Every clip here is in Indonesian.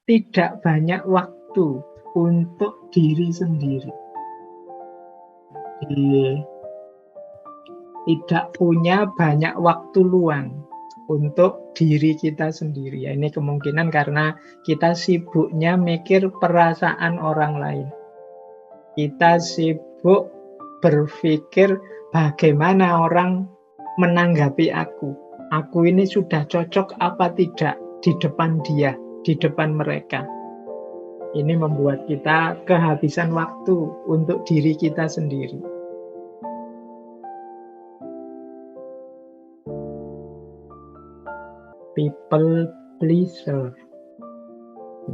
tidak banyak waktu untuk diri sendiri. Tidak punya banyak waktu luang untuk diri kita sendiri. Ya, ini kemungkinan karena kita sibuknya mikir perasaan orang lain. Kita sibuk berpikir bagaimana orang menanggapi aku. Aku ini sudah cocok apa tidak di depan dia, di depan mereka. Ini membuat kita kehabisan waktu untuk diri kita sendiri. People pleaser.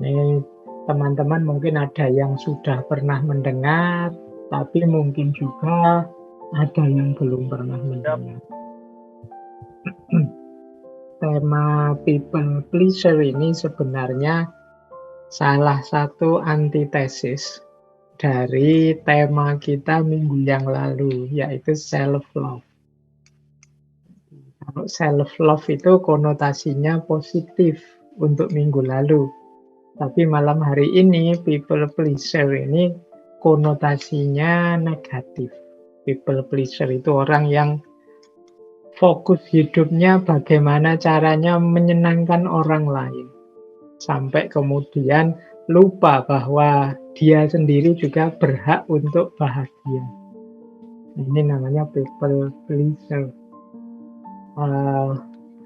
Ini teman-teman mungkin ada yang sudah pernah mendengar, tapi mungkin juga ada yang belum pernah mendengar. Tema people pleaser ini sebenarnya salah satu antitesis dari tema kita minggu yang lalu, yaitu self-love. Kalau self-love itu konotasinya positif untuk minggu lalu. Tapi malam hari ini, people pleaser ini konotasinya negatif. People pleaser itu orang yang fokus hidupnya bagaimana caranya menyenangkan orang lain. Sampai kemudian lupa bahwa dia sendiri juga berhak untuk bahagia. Ini namanya people pleaser.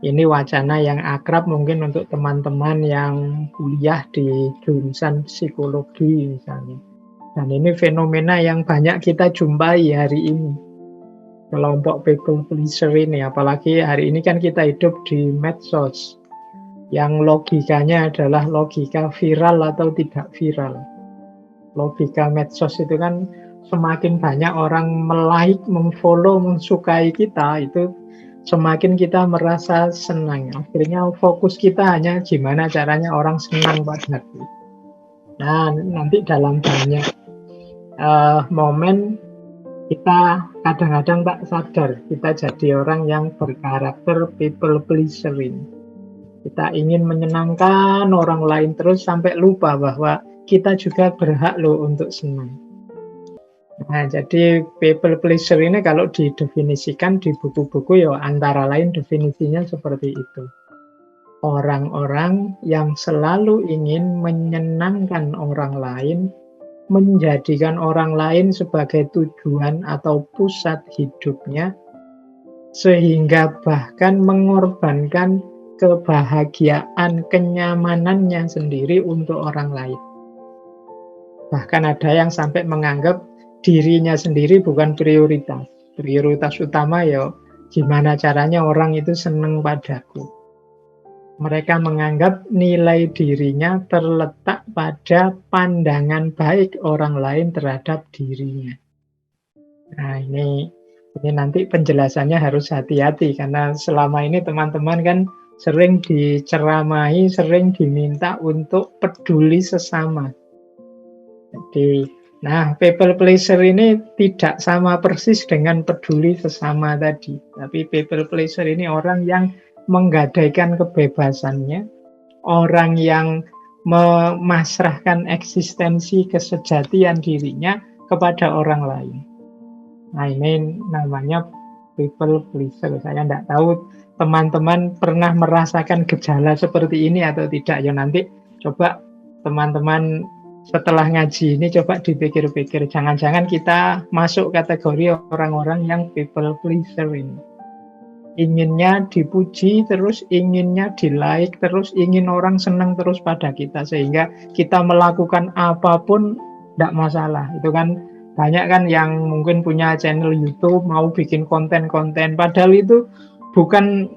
Ini wacana yang akrab mungkin untuk teman-teman yang kuliah di jurusan psikologi misalnya. Dan ini fenomena yang banyak kita jumpai hari ini. Kelompok people pleaser ini, apalagi hari ini kan kita hidup di medsos. Yang logikanya adalah logika viral atau tidak viral. Logika medsos itu kan semakin banyak orang like, memfollow, mensukai kita, itu semakin kita merasa senang. Akhirnya fokus kita hanya gimana caranya orang senang padaku. Nah, nanti dalam banyak momen kita kadang-kadang tak sadar kita jadi orang yang berkarakter people pleasering. Kita ingin menyenangkan orang lain terus sampai lupa bahwa kita juga berhak loh untuk senang. Nah, jadi people pleaser ini kalau didefinisikan di buku-buku ya antara lain definisinya seperti itu. Orang-orang yang selalu ingin menyenangkan orang lain, menjadikan orang lain sebagai tujuan atau pusat hidupnya, sehingga bahkan mengorbankan kebahagiaan, kenyamanannya sendiri untuk orang lain. Bahkan ada yang sampai menganggap dirinya sendiri bukan prioritas. Prioritas utama ya gimana caranya orang itu senang padaku. Mereka menganggap nilai dirinya terletak pada pandangan baik orang lain terhadap dirinya. Nah, ini nanti penjelasannya harus hati-hati karena selama ini teman-teman kan sering diceramahi, sering diminta untuk peduli sesama. Jadi, nah, people pleaser ini tidak sama persis dengan peduli sesama tadi. Tapi people pleaser ini orang yang menggadaikan kebebasannya, orang yang memasrahkan eksistensi kesejatian dirinya kepada orang lain. Nah, ini namanya people pleaser. Saya tidak tahu teman-teman pernah merasakan gejala seperti ini atau tidak. Ya nanti coba teman-teman setelah ngaji ini coba dipikir-pikir, jangan-jangan kita masuk kategori orang-orang yang people pleaser ini. Inginnya dipuji terus, inginnya di-like terus, ingin orang senang terus pada kita, sehingga kita melakukan apapun tidak masalah. Itu kan banyak kan yang mungkin punya channel YouTube, mau bikin konten-konten, padahal itu bukan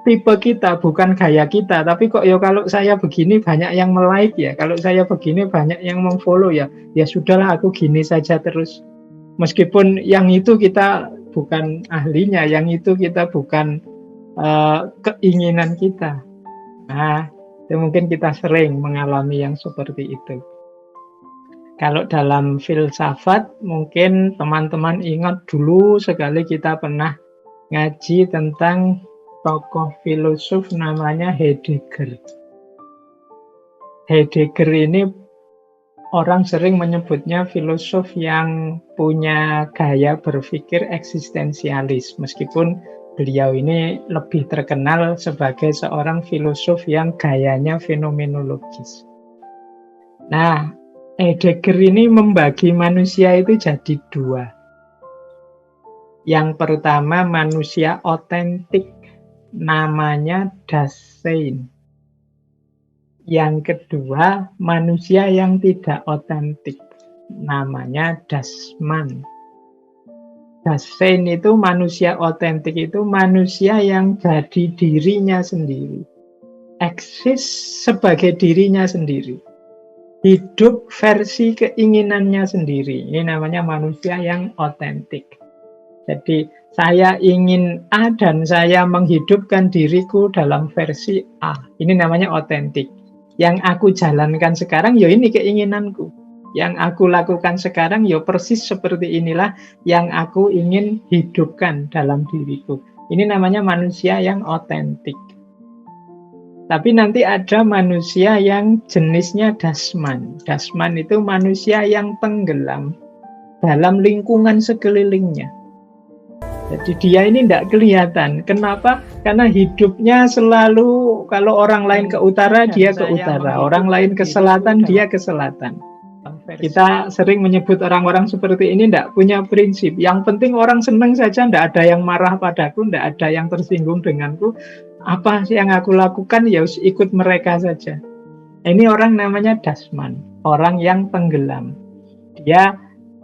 tipe kita, bukan gaya kita, tapi kok ya kalau saya begini banyak yang like ya, kalau saya begini banyak yang memfollow ya, ya sudahlah aku gini saja terus. Meskipun yang itu kita bukan ahlinya, yang itu kita bukan keinginan kita. Nah, itu mungkin kita sering mengalami yang seperti itu. Kalau dalam filsafat, mungkin teman-teman ingat dulu sekali kita pernah ngaji tentang tokoh filosof namanya Heidegger. Heidegger ini orang sering menyebutnya filosof yang punya gaya berpikir eksistensialis, meskipun beliau ini lebih terkenal sebagai seorang filosof yang gayanya fenomenologis. Nah, Heidegger ini membagi manusia itu jadi dua. Yang pertama manusia otentik, namanya Dasein. Yang kedua, manusia yang tidak otentik, namanya Dasman. Dasein itu manusia otentik, itu manusia yang jadi dirinya sendiri, eksis sebagai dirinya sendiri, hidup versi keinginannya sendiri. Ini namanya manusia yang otentik. Jadi saya ingin A dan saya menghidupkan diriku dalam versi A. Ini namanya otentik. Yang aku jalankan sekarang, ya ini keinginanku. Yang aku lakukan sekarang, ya persis seperti inilah yang aku ingin hidupkan dalam diriku. Ini namanya manusia yang otentik. Tapi nanti ada manusia yang jenisnya Dasman. Dasman itu manusia yang tenggelam dalam lingkungan sekelilingnya. Jadi dia ini tidak kelihatan. Kenapa? Karena hidupnya selalu, kalau orang lain ke utara, dia ke utara. Orang lain ke selatan, dia ke selatan. Kita sering menyebut orang-orang seperti ini tidak punya prinsip. Yang penting orang senang saja, tidak ada yang marah padaku, tidak ada yang tersinggung denganku. Apa yang aku lakukan, ya ikut mereka saja. Ini orang namanya Dasman, orang yang tenggelam. Dia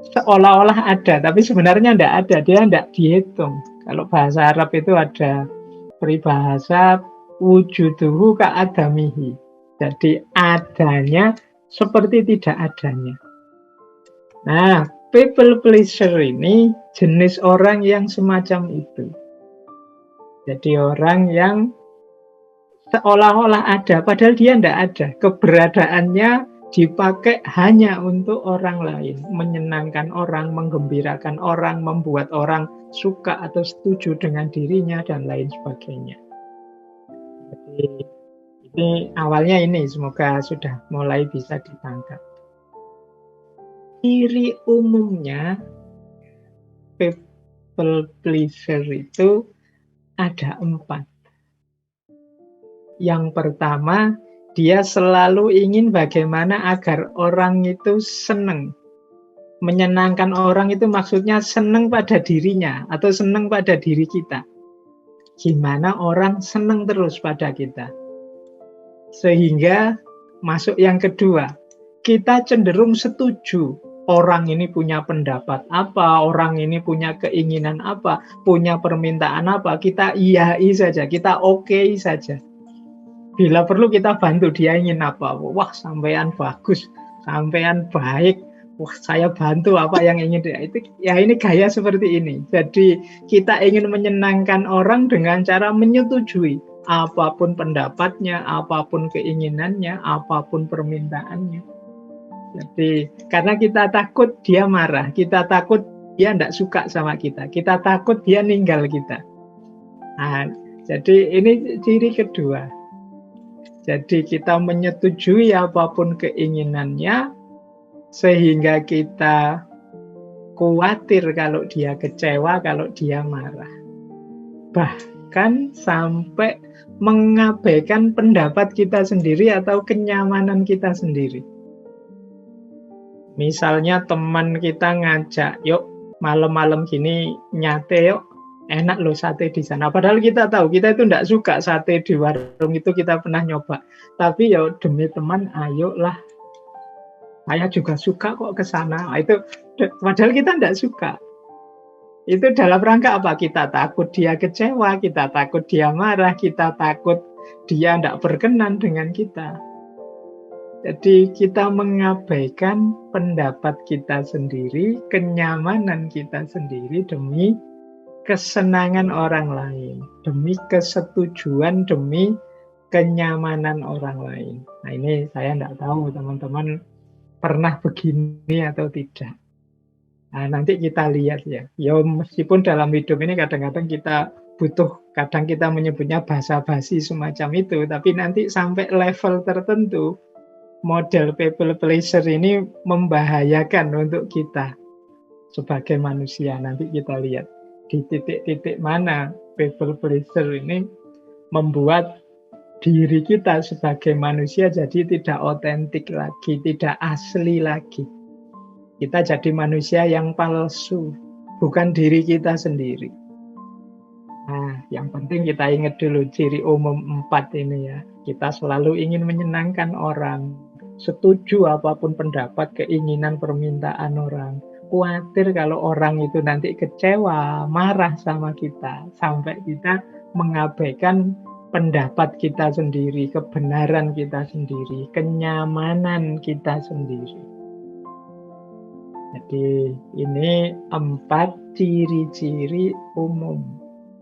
seolah-olah ada, tapi sebenarnya tidak ada, dia tidak dihitung. Kalau bahasa Arab itu ada peribahasa wujuduhu ka'adamihi. Jadi adanya seperti tidak adanya. Nah, people pleaser ini jenis orang yang semacam itu. Jadi orang yang seolah-olah ada, padahal dia tidak ada. Keberadaannya dipakai hanya untuk orang lain, menyenangkan orang, menggembirakan orang, membuat orang suka atau setuju dengan dirinya, dan lain sebagainya. Jadi ini awalnya ini, semoga sudah mulai bisa ditangkap. Ciri umumnya people pleaser itu ada 4. Yang pertama, dia selalu ingin bagaimana agar orang itu senang. Menyenangkan orang itu maksudnya senang pada dirinya atau senang pada diri kita. Gimana orang senang terus pada kita. Sehingga masuk yang kedua, kita cenderung setuju. Orang ini punya pendapat apa, orang ini punya keinginan apa, punya permintaan apa, kita iyai saja, kita oke saja. Bila perlu kita bantu, dia ingin apa. Wah, sampean bagus, sampean baik. Wah, saya bantu apa yang ingin dia. Itu ya, ini gaya seperti ini. Jadi kita ingin menyenangkan orang dengan cara menyetujui apapun pendapatnya, apapun keinginannya, apapun permintaannya. Jadi karena kita takut dia marah, kita takut dia tidak suka sama kita takut dia ninggal kita. Nah, jadi ini ciri kedua. Jadi kita menyetujui apapun keinginannya, sehingga kita khawatir kalau dia kecewa, kalau dia marah. Bahkan sampai mengabaikan pendapat kita sendiri atau kenyamanan kita sendiri. Misalnya teman kita ngajak, yuk malam-malam gini nyate yuk, enak loh sate di sana. Padahal kita tahu, kita itu tidak suka sate di warung itu, kita pernah nyoba. Tapi ya demi teman, ayolah. Saya juga suka kok ke sana. Itu padahal kita tidak suka. Itu dalam rangka apa? Kita takut dia kecewa, kita takut dia marah, kita takut dia tidak berkenan dengan kita. Jadi kita mengabaikan pendapat kita sendiri, kenyamanan kita sendiri demi kesenangan orang lain, demi kesetujuan, demi kenyamanan orang lain. Nah, ini saya tidak tahu teman-teman pernah begini atau tidak. Nah, nanti kita lihat ya. Ya meskipun dalam hidup ini kadang-kadang kita butuh, kadang kita menyebutnya basa-basi semacam itu, tapi nanti sampai level tertentu model people pleaser ini membahayakan untuk kita sebagai manusia. Nanti kita lihat di titik-titik mana people pleaser ini membuat diri kita sebagai manusia jadi tidak otentik lagi, tidak asli lagi. Kita jadi manusia yang palsu, bukan diri kita sendiri. Nah, yang penting kita ingat dulu ciri umum 4 ini ya. Kita selalu ingin menyenangkan orang, setuju apapun pendapat, keinginan, permintaan orang. Khawatir kalau orang itu nanti kecewa, marah sama kita, sampai kita mengabaikan pendapat kita sendiri, kebenaran kita sendiri, kenyamanan kita sendiri. Jadi ini 4 ciri-ciri umum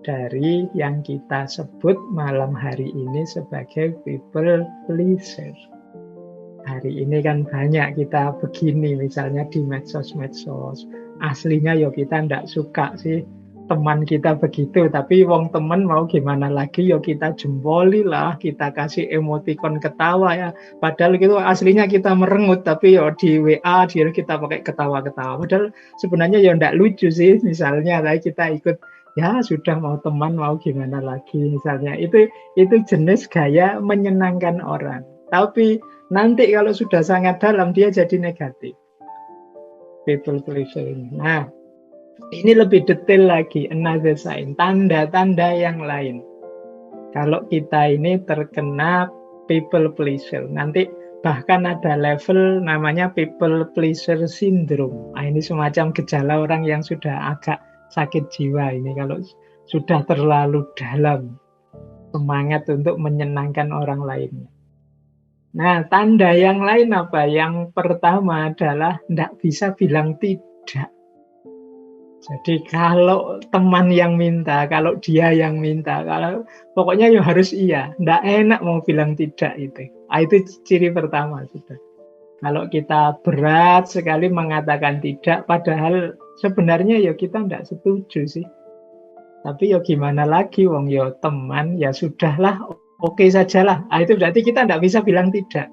dari yang kita sebut malam hari ini sebagai people pleaser. Hari ini kan banyak kita begini, misalnya di medsos-medsos. Aslinya ya kita ndak suka sih teman kita begitu, tapi wong temen mau gimana lagi ya kita jempoli lah, kita kasih emoticon ketawa ya. Padahal gitu aslinya kita merengut, tapi ya di WA dia kita pakai ketawa-ketawa. Padahal sebenarnya ya ndak lucu sih, misalnya tapi kita ikut ya sudah mau teman mau gimana lagi misalnya. Itu jenis gaya menyenangkan orang. Tapi nanti kalau sudah sangat dalam dia jadi negatif. People pleaser ini. Nah, ini lebih detail lagi, another sign, tanda-tanda yang lain. Kalau kita ini terkena people pleaser, nanti bahkan ada level namanya people pleaser syndrome. Nah, ini semacam gejala orang yang sudah agak sakit jiwa ini kalau sudah terlalu dalam semangat untuk menyenangkan orang lain. Nah, tanda yang lain apa? Yang pertama adalah tidak bisa bilang tidak. Jadi kalau teman yang minta, kalau dia yang minta, kalau pokoknya ya harus iya. Nggak enak mau bilang tidak itu. Nah, itu ciri pertama sudah. Kalau kita berat sekali mengatakan tidak, padahal sebenarnya ya kita nggak setuju sih. Tapi ya gimana lagi, wong ya teman, ya sudahlah, oke sajalah. Nah, itu berarti kita nggak bisa bilang tidak.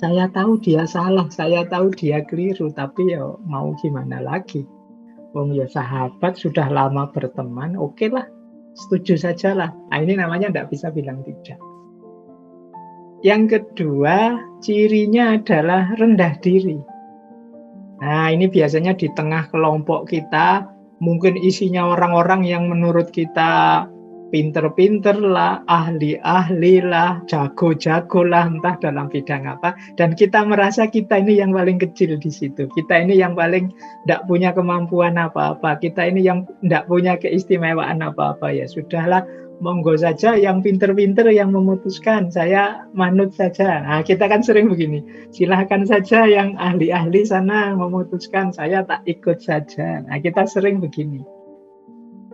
Saya tahu dia salah, saya tahu dia keliru, tapi ya mau gimana lagi. Wong ya sahabat, sudah lama berteman, oke lah, setuju sajalah. Nah, ini namanya nggak bisa bilang tidak. Yang kedua, cirinya adalah rendah diri. Nah, ini biasanya di tengah kelompok kita, mungkin isinya orang-orang yang menurut kita pinter-pinter lah, ahli-ahli lah, jago-jago lah, entah dalam bidang apa. Dan kita merasa kita ini yang paling kecil di situ. Kita ini yang paling tidak punya kemampuan apa-apa. Kita ini yang tidak punya keistimewaan apa-apa. Ya sudahlah, monggo saja yang pinter-pinter yang memutuskan. Saya manut saja. Nah, kita kan sering begini. Silahkan saja yang ahli-ahli sana memutuskan. Saya tak ikut saja. Nah, kita sering begini.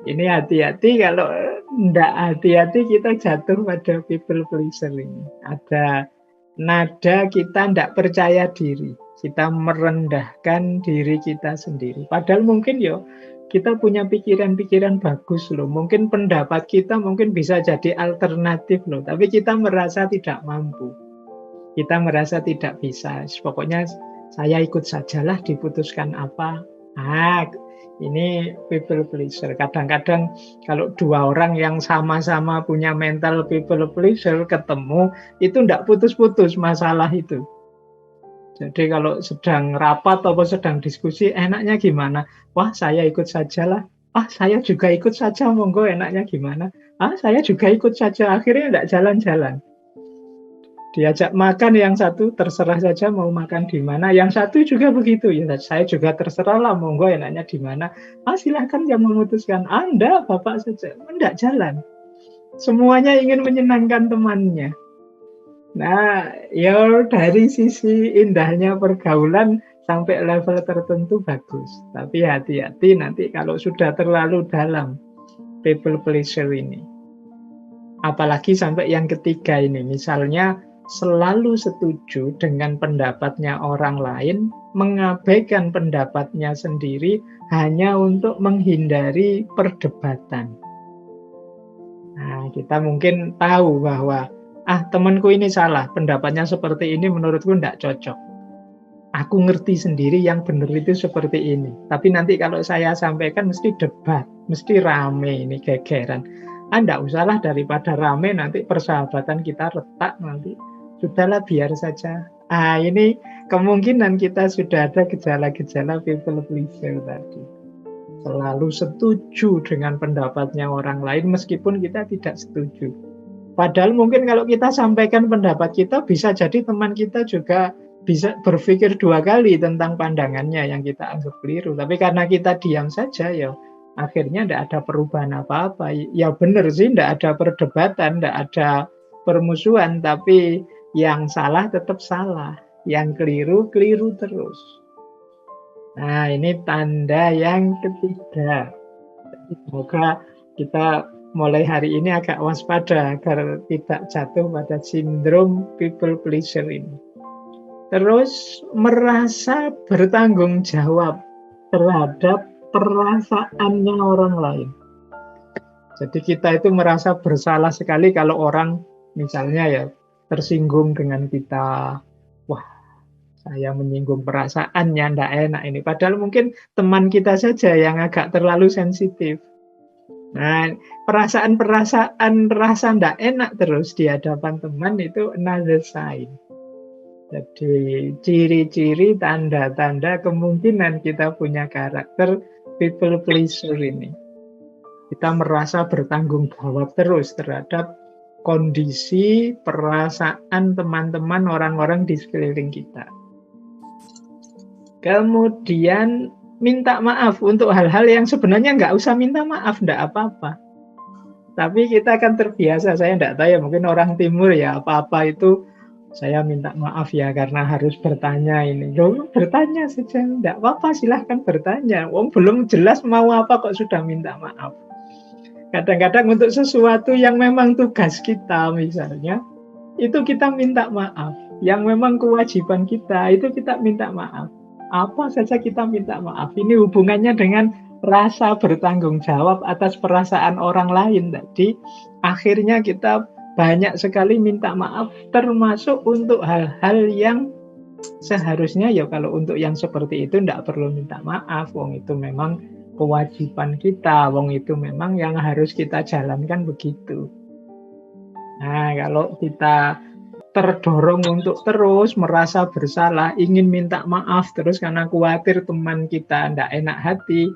Ini hati-hati kalau tidak hati-hati kita jatuh pada people pleaser ini. Ada nada kita tidak percaya diri. Kita merendahkan diri kita sendiri. Padahal mungkin ya kita punya pikiran-pikiran bagus loh. Mungkin pendapat kita mungkin bisa jadi alternatif loh. Tapi kita merasa tidak mampu. Kita merasa tidak bisa. Pokoknya saya ikut sajalah diputuskan apa. Ini people pleaser. Kadang-kadang kalau dua orang yang sama-sama punya mental people pleaser ketemu, itu tidak putus-putus masalah itu. Jadi kalau sedang rapat atau sedang diskusi, enaknya gimana? Wah, saya ikut sajalah. Saya juga ikut saja, monggo enaknya gimana? Saya juga ikut saja. Akhirnya tidak jalan-jalan. Diajak makan yang satu terserah saja mau makan di mana, yang satu juga begitu ya saya juga terserah lah monggo enaknya di mana. Silahkan yang memutuskan. Anda bapak saja, tidak jalan. Semuanya ingin menyenangkan temannya. Nah, ya dari sisi indahnya pergaulan sampai level tertentu bagus. Tapi hati-hati nanti kalau sudah terlalu dalam people pleaser ini. Apalagi sampai yang ketiga ini, misalnya selalu setuju dengan pendapatnya orang lain, mengabaikan pendapatnya sendiri hanya untuk menghindari perdebatan. Nah, kita mungkin tahu bahwa temanku ini salah, pendapatnya seperti ini menurutku ndak cocok. Aku ngerti sendiri yang benar itu seperti ini. Tapi nanti kalau saya sampaikan mesti debat, mesti rame ini gegeran. Ndak usahlah, daripada rame nanti persahabatan kita retak nanti. Sudahlah, biar saja. Ini kemungkinan kita sudah ada gejala-gejala people pleaser tadi. Selalu setuju dengan pendapatnya orang lain meskipun kita tidak setuju. Padahal mungkin kalau kita sampaikan pendapat kita, bisa jadi teman kita juga bisa berpikir dua kali tentang pandangannya yang kita anggap keliru. Tapi karena kita diam saja, ya akhirnya tidak ada perubahan apa-apa. Ya benar sih, tidak ada perdebatan, tidak ada permusuhan, tapi yang salah tetap salah, yang keliru, keliru terus. Nah, ini tanda yang ketiga. Semoga kita mulai hari ini agak waspada agar tidak jatuh pada sindrom people pleaser ini. Terus merasa bertanggung jawab terhadap perasaannya orang lain. Jadi kita itu merasa bersalah sekali kalau orang misalnya ya tersinggung dengan kita. Wah, saya menyinggung perasaannya, ndak enak ini. Padahal mungkin teman kita saja yang agak terlalu sensitif. Nah, perasaan-perasaan rasa ndak enak terus di hadapan teman itu another sign. Jadi ciri-ciri, tanda-tanda kemungkinan kita punya karakter people pleaser ini. Kita merasa bertanggung jawab terus terhadap kondisi, perasaan teman-teman, orang-orang di sekeliling kita. Kemudian minta maaf untuk hal-hal yang sebenarnya nggak usah minta maaf, nggak apa-apa. Tapi kita akan terbiasa, saya nggak tahu ya, mungkin orang timur ya, apa-apa itu saya minta maaf ya karena harus bertanya ini. Loh, bertanya saja, nggak apa-apa, silahkan bertanya. Belum jelas mau apa kok sudah minta maaf. Kadang-kadang untuk sesuatu yang memang tugas kita misalnya, itu kita minta maaf. Yang memang kewajiban kita, itu kita minta maaf. Apa saja kita minta maaf. Ini hubungannya dengan rasa bertanggung jawab atas perasaan orang lain tadi. Akhirnya kita banyak sekali minta maaf, termasuk untuk hal-hal yang seharusnya ya kalau untuk yang seperti itu tidak perlu minta maaf. Wong itu memang kewajiban kita, wong itu memang yang harus kita jalankan begitu. Nah, kalau kita terdorong untuk terus merasa bersalah, ingin minta maaf terus karena khawatir teman kita tidak enak hati,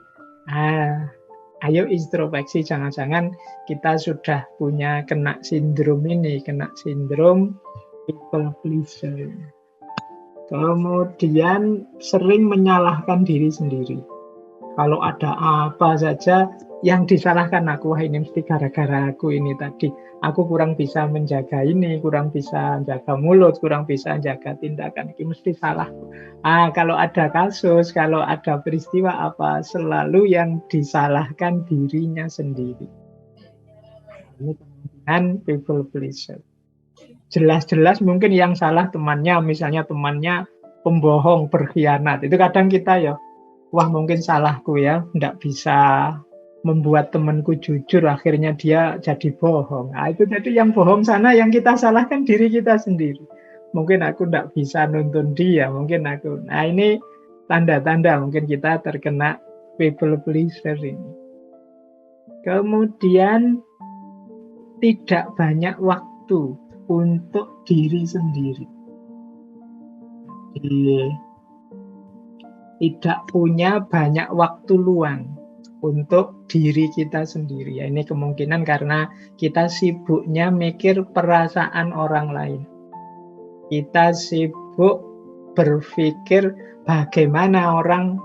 ayo introspeksi, jangan-jangan kita sudah punya kena sindrom ini, kena sindrom people pleaser. Kemudian sering menyalahkan diri sendiri. Kalau ada apa saja yang disalahkan aku, wah ini mesti gara-gara aku ini tadi. Aku kurang bisa menjaga ini, kurang bisa jaga mulut, kurang bisa jaga tindakan, ini mesti salahku. Kalau ada kasus, kalau ada peristiwa apa, selalu yang disalahkan dirinya sendiri. Ini kemungkinan people pleaser. Jelas-jelas mungkin yang salah temannya, misalnya temannya pembohong, berkhianat. Itu kadang kita ya, wah mungkin salahku ya, nggak bisa membuat temanku jujur, akhirnya dia jadi bohong. Itu jadi yang bohong sana, yang kita salahkan diri kita sendiri. Mungkin aku nggak bisa nuntun dia, mungkin aku. Nah ini tanda-tanda mungkin kita terkena people pleaser ini. Kemudian tidak banyak waktu untuk diri sendiri. Jadi, tidak punya banyak waktu luang untuk diri kita sendiri. Ini kemungkinan karena kita sibuknya mikir perasaan orang lain. Kita sibuk berpikir bagaimana orang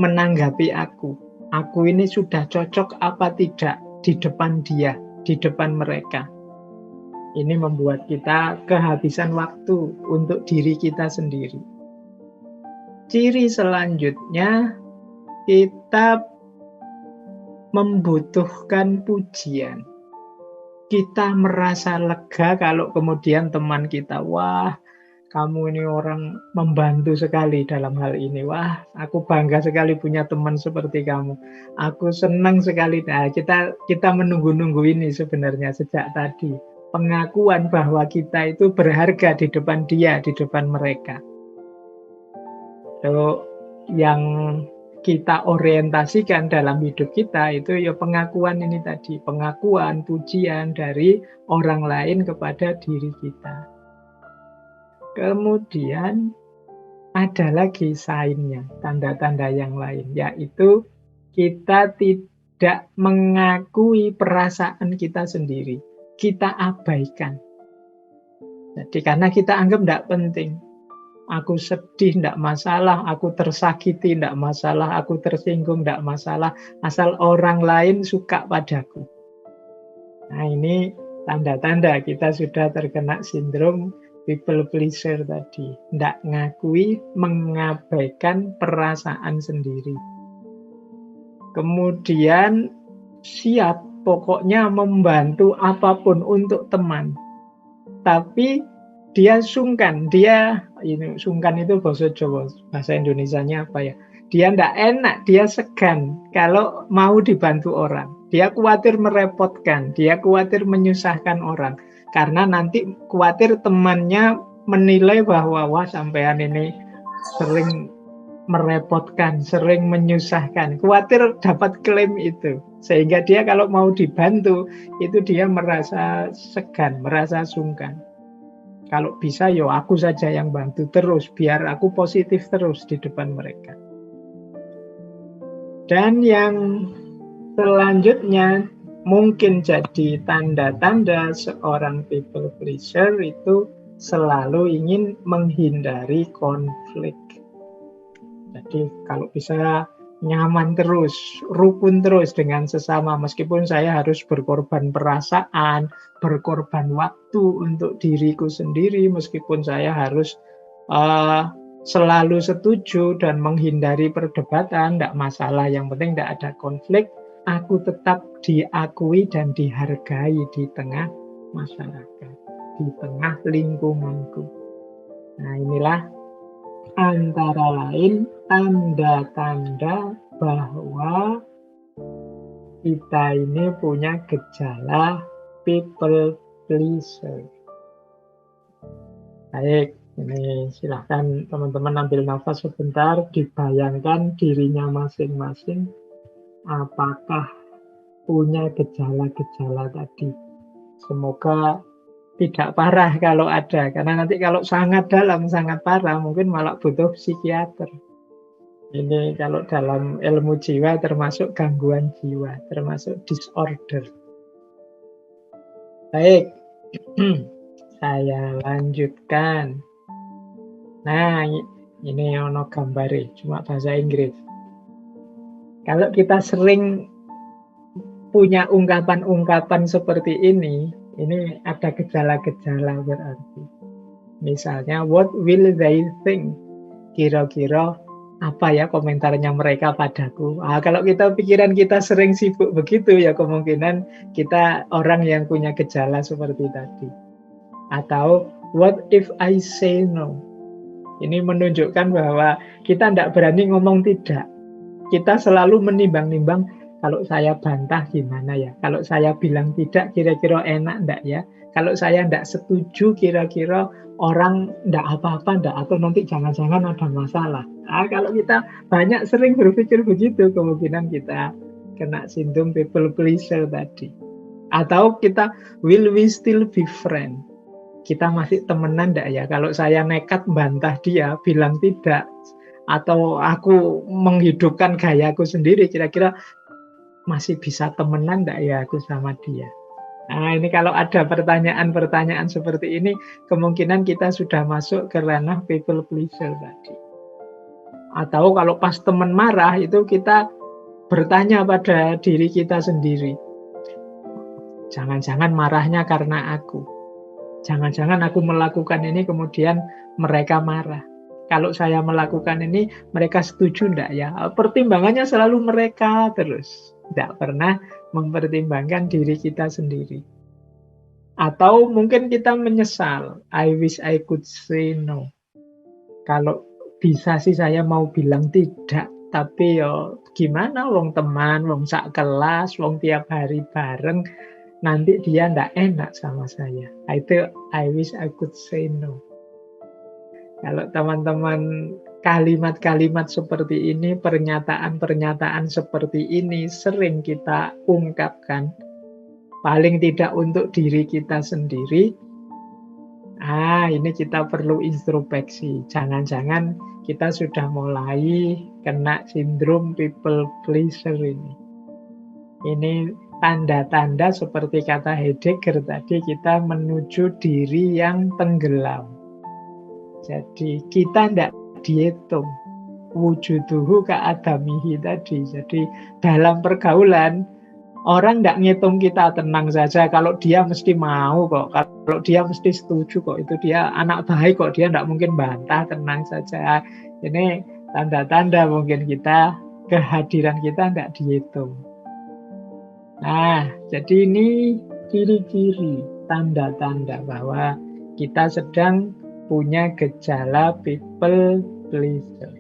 menanggapi aku. Aku ini sudah cocok apa tidak di depan dia, di depan mereka. Ini membuat kita kehabisan waktu untuk diri kita sendiri. Ciri selanjutnya, kita membutuhkan pujian. Kita merasa lega kalau kemudian teman kita, wah kamu ini orang membantu sekali dalam hal ini. Wah, aku bangga sekali punya teman seperti kamu. Aku senang sekali. Nah, kita menunggu-nunggu ini sebenarnya sejak tadi. pengakuan bahwa kita itu berharga di depan dia, di depan mereka. So, yang kita orientasikan dalam hidup kita itu ya pengakuan ini tadi, pengakuan, pujian dari orang lain kepada diri kita. Kemudian ada lagi sign-nya, tanda-tanda yang lain, yaitu kita tidak mengakui perasaan kita sendiri. Kita abaikan. Jadi karena kita anggap tidak penting. Aku sedih tidak masalah, aku tersakiti tidak masalah, aku tersinggung tidak masalah, asal orang lain suka padaku. Nah ini tanda-tanda kita sudah terkena sindrom people pleaser tadi. Tidak ngakui, mengabaikan perasaan sendiri. Kemudian siap pokoknya membantu apapun untuk teman. Tapi dia sungkan, sungkan itu bahasa Jawa, bahasa Indonesianya apa ya? Dia tidak enak, dia segan kalau mau dibantu orang. Dia khawatir merepotkan, dia khawatir menyusahkan orang. Karena nanti khawatir temannya menilai bahwa wah sampean ini sering merepotkan, sering menyusahkan. Khawatir dapat klaim itu. Sehingga dia kalau mau dibantu, itu dia merasa segan, merasa sungkan. Kalau bisa, yo aku saja yang bantu terus, biar aku positif terus di depan mereka. Dan yang selanjutnya, mungkin jadi tanda-tanda seorang people pleaser itu selalu ingin menghindari konflik. Jadi kalau bisa nyaman terus, rukun terus dengan sesama, meskipun saya harus berkorban perasaan, berkorban waktu untuk diriku sendiri, meskipun saya harus selalu setuju dan menghindari perdebatan, tidak masalah, yang penting tidak ada konflik, aku tetap diakui dan dihargai di tengah masyarakat, di tengah lingkunganku. Nah inilah antara lain tanda-tanda bahwa kita ini punya gejala people pleaser. Baik, ini silahkan teman-teman ambil nafas sebentar, dibayangkan dirinya masing-masing apakah punya gejala-gejala tadi. Semoga tidak parah kalau ada, karena nanti kalau sangat dalam, sangat parah, mungkin malah butuh psikiater. Ini kalau dalam ilmu jiwa termasuk gangguan jiwa, termasuk disorder. Baik, saya lanjutkan. Nah, ini ono gambare, cuma bahasa Inggris. Kalau kita sering punya ungkapan-ungkapan seperti ini ada gejala-gejala berarti. Misalnya, what will they think? Kira-kira apa ya komentarnya mereka padaku? Kalau pikiran kita sering sibuk begitu, ya kemungkinan kita orang yang punya gejala seperti tadi. Atau, what if I say no? Ini menunjukkan bahwa kita tidak berani ngomong tidak. Kita selalu menimbang-nimbang, kalau saya bantah gimana ya? Kalau saya bilang tidak, kira-kira enak enggak ya? Kalau saya enggak setuju, kira-kira orang enggak apa-apa enggak? Atau nanti jangan-jangan ada masalah. Kalau kita banyak sering berpikir begitu, kemungkinan kita kena sindrom people pleaser tadi. Atau kita, will we still be friends? Kita masih temenan enggak ya? Kalau saya nekat bantah dia, bilang tidak, atau aku menghidupkan gayaku sendiri, kira-kira masih bisa temenan enggak ya aku sama dia? Nah, ini kalau ada pertanyaan-pertanyaan seperti ini, kemungkinan kita sudah masuk ke ranah people pleaser tadi. Atau kalau pas teman marah, itu kita bertanya pada diri kita sendiri. Jangan-jangan marahnya karena aku. Jangan-jangan aku melakukan ini kemudian mereka marah. Kalau saya melakukan ini, mereka setuju enggak ya? Pertimbangannya selalu mereka terus. Tidak pernah mempertimbangkan diri kita sendiri. Atau mungkin kita menyesal. I wish I could say no. Kalau bisa sih saya mau bilang tidak. Tapi yo gimana, wong teman, wong sak kelas, wong tiap hari bareng. nanti dia ndak enak sama saya. Itu I wish I could say no. Kalau teman-teman kalimat-kalimat seperti ini, pernyataan-pernyataan seperti ini sering kita ungkapkan, paling tidak untuk diri kita sendiri, ini kita perlu introspeksi. Jangan-jangan kita sudah mulai kena sindrom people pleaser ini. Ini tanda-tanda seperti kata Heidegger tadi, kita menuju diri yang tenggelam. Jadi kita tidak dihitung. Wujuduhu ka'adamihi tadi. Jadi dalam pergaulan, orang tidak ngitung kita, tenang saja. Kalau dia mesti mau kok. Kalau dia mesti setuju kok. Itu dia anak baik kok. Dia tidak mungkin bantah, tenang saja. Ini tanda-tanda mungkin kita, kehadiran kita tidak dihitung. Nah, jadi ini ciri-ciri, tanda-tanda bahwa kita sedang punya gejala people pleaser.